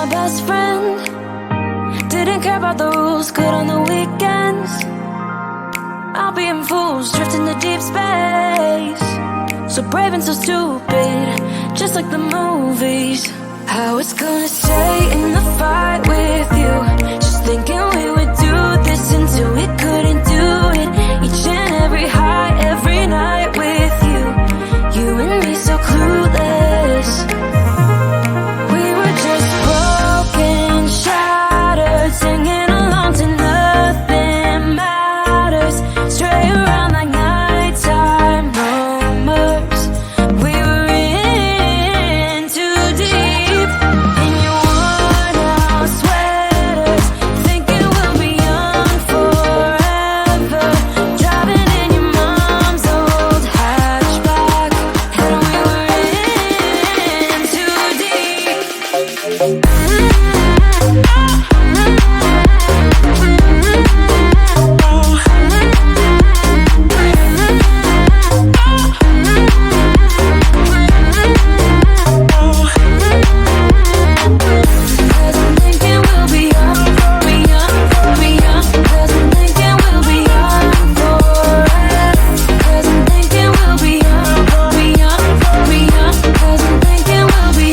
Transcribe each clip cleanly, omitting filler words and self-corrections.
my best friend. Didn't care about the rules, good on the weekends. I'll be in fools, drifting to deep space. So brave and so stupid, just like the movies. I was gonna stay in the fight with you, just thinking we would do this until we couldn't do it. Each and every high, every night with you. You and me so clueless. We were just broken, shattered, singing along to nothing matters. Stray around like nighttime rumors. We were in too deep. In your worn out sweaters, thinking we'll be young forever. Driving in your mom's old hatchback, and we were in too deep. Cause I'm thinking we'll be young, be young, be young. Cause I'm thinking we'll be young forever. Cause I'm thinking we'll be young, be young, be young. Cause I'm thinking we'll be.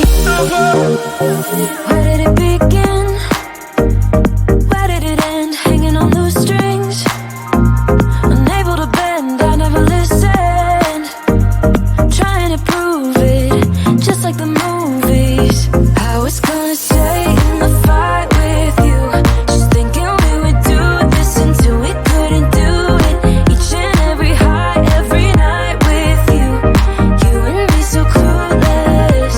Where did it begin? Where did it end? Hanging on loose strings, unable to bend. I never listened, trying to prove it, just like the movies. I was gonna stay in the fight with you, just thinking we would do this until we couldn't do it. Each and every high, every night with you. You and me so clueless.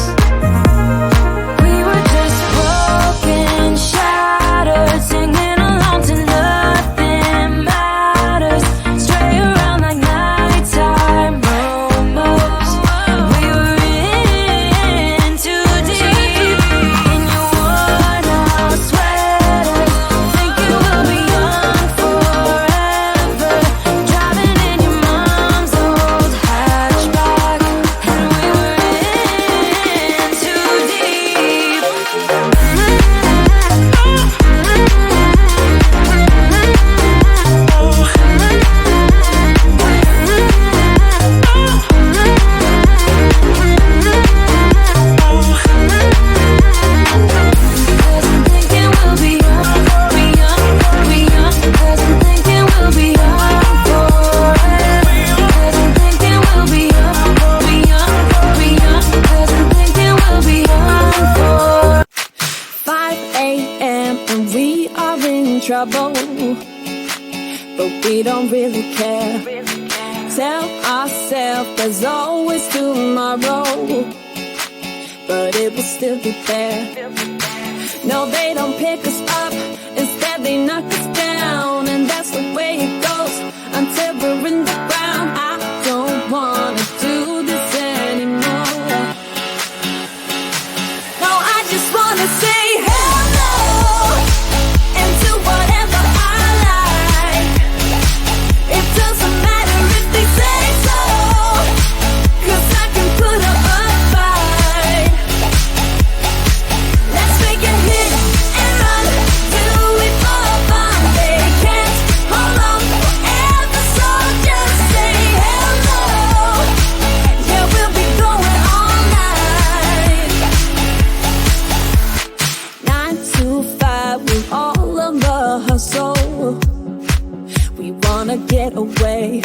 We were just broken, shattered, singing along to nothing matters. Stray around like nighttime rumors. We were in too deep. In your worn out sweaters, thinking we'll be young forever. Driving in your mom's old hatchback, and we were in too deep. Cause I'm thinking we'll be young, be young, be young. Cause I'm thinking we'll be young forever. Cause I'm thinking we'll be young, be young, be young. Cause I'm thinking we'll be young forever. 5 a.m. and we are in trouble, but we don't really care. Tell ourselves there's always tomorrow, but it will still be there. No, they don't pick us up, instead they knock us down, and that's the way it goes until we're in the ground. I don't wanna do this anymore. No, I just wanna say hello and do whatever I like. It doesn't matter if they say so, 'cause I can put up a fight. Let's make a hit and run, do it for fun. They can't hold on forever, so just say hello. Yeah, we'll be going all night. 9 to 5 with all of the hustle. We wanna get away.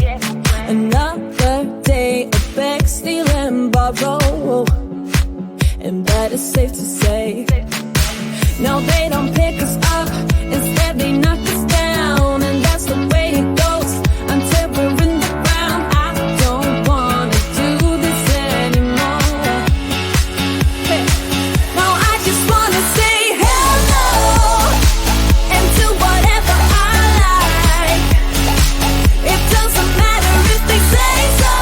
Another day of beg, steal and borrow, and that is safe to say. No, they don't pick us up, instead they knock us down, and that's the way it goes until we're in the ground. I don't wanna do this anymore. Hey. No, I just wanna say hello and do whatever I like. It doesn't matter if they say so,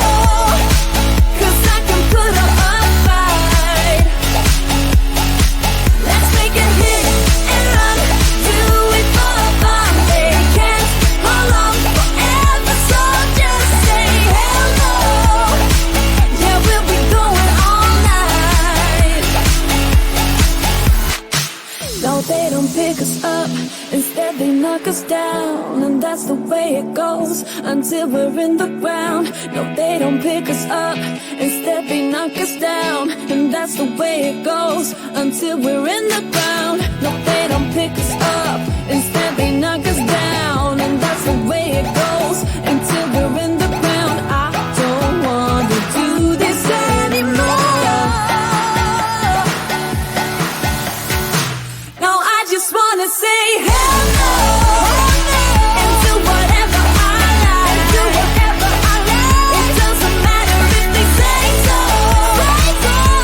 'cause I can put up a fight. Let's make a hit and run, do it for fun. us down, and that's the way it goes until we're in the ground. No, they don't pick us up, instead they knock us down, and that's the way it goes until we're in the ground. No, they don't pick us up, instead they knock us down, and that's the way it goes until we're in the ground. I don't want to do this anymore. No, I just wanna say hell no, and do whatever I like, do whatever I like. It doesn't matter if they say so,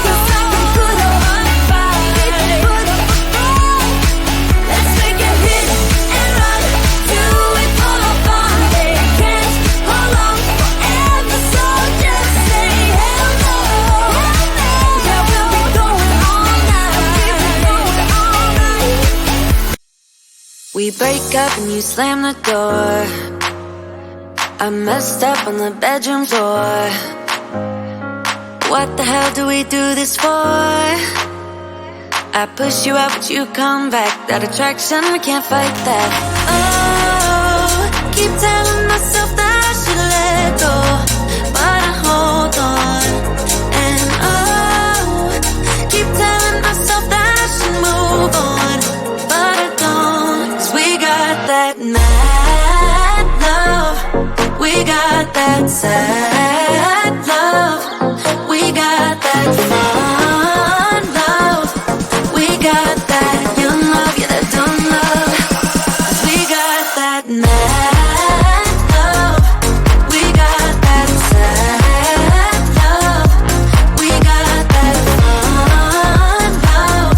'cause I can put up a fight. Let's make it hit and run, do it for fun. They can't hold on forever, so just say hell no. Yeah, we'll be going all night. We break up and you slam the door. I messed up on the bedroom floor. What the hell do we do this for? I push you out but you come back. That attraction, we can't fight that. Oh, keep telling myself that I should let go, but I hold on. And oh, keep telling myself that I should move on, but I don't. 'Cause we got that mad love, we got that sad love, we got that fun love, we got that young love, yeah, that dumb love. 'Cause we got that mad love, we got that sad love, we got that fun love,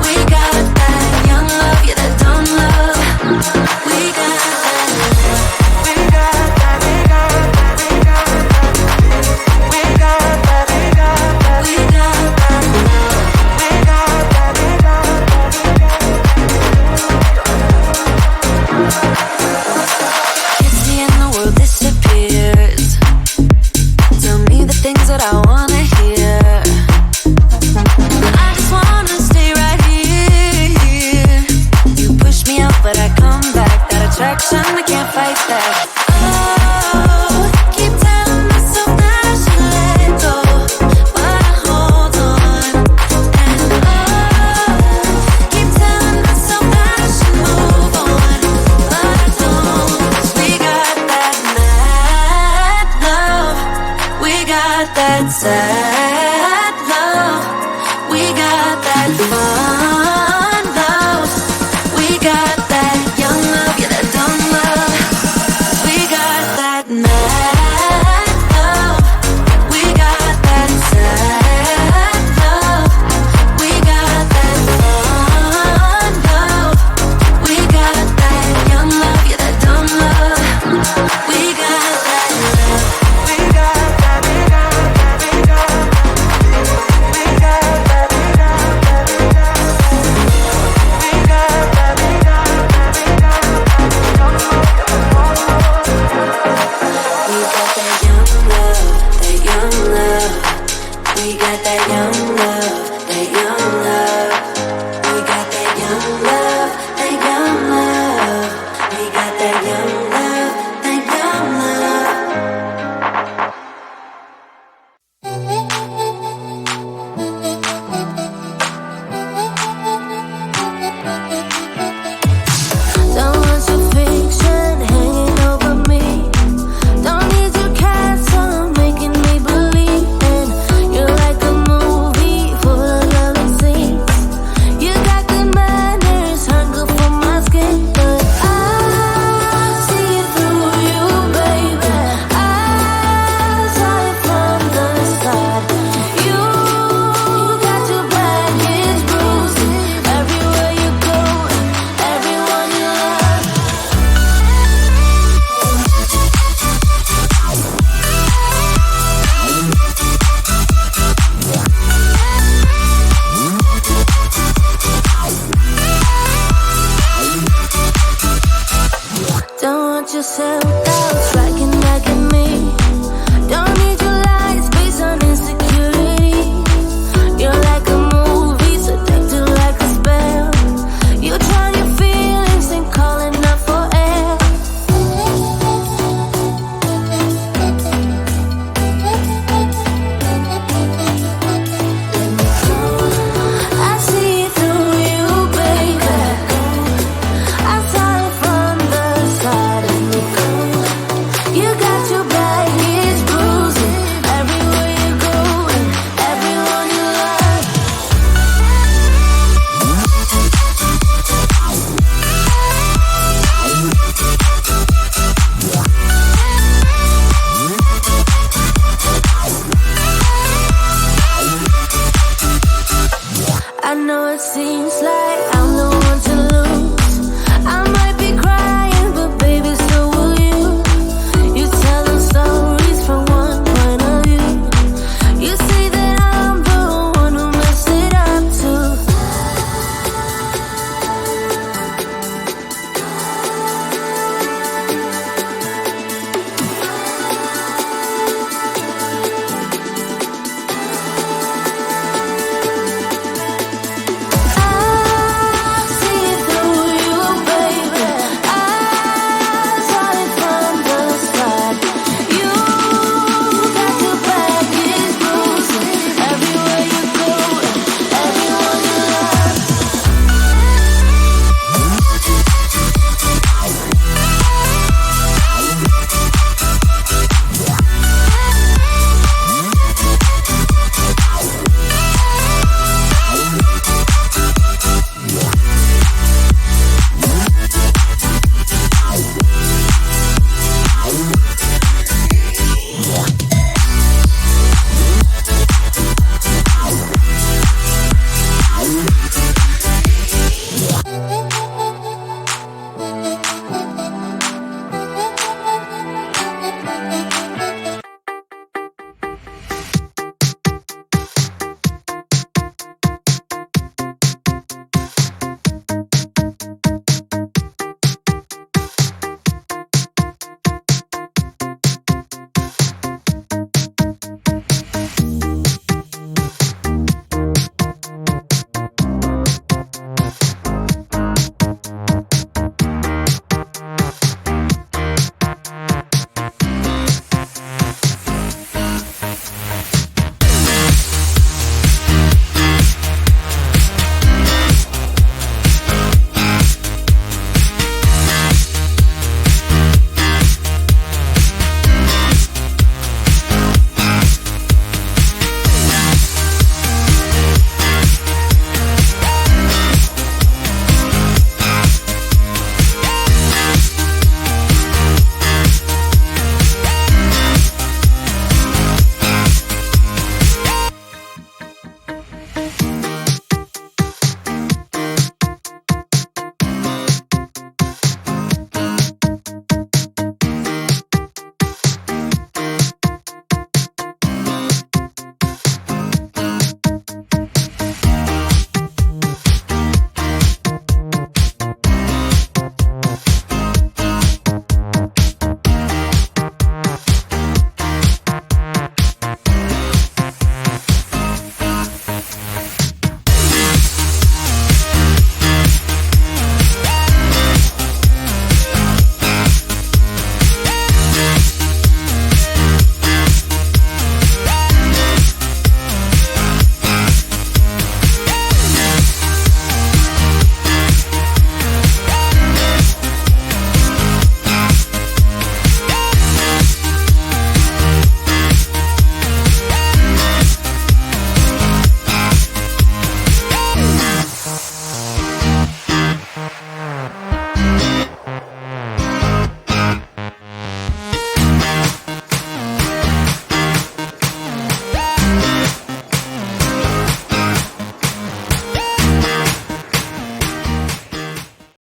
we got that young love, yeah, that dumb love. We got that. We got that. We got that. We got that. We got that. We got that. We got that. We got that. We got that. Kiss me and the world disappears. Tell me the things that I wanna hear. I just wanna stay right here. You push me out, but I come back. That attraction, I can't fight that. Oh, keep telling myself that I should let go, but I hold on. And oh, keep telling myself that I should move on, but I don't. 'Cause we got that mad love, we got that sad love, we got that fun love, we got that young love, yeah, that dumb love. 'Cause we got that mad love, we got that sad love, we got that fun love, we got that young love, yeah, that dumb love. We got that love, we got that, we got that, we got that, we got that, we got that, we got that, we got that, we got that, we got that. We got that young love, that young love. We got that young love.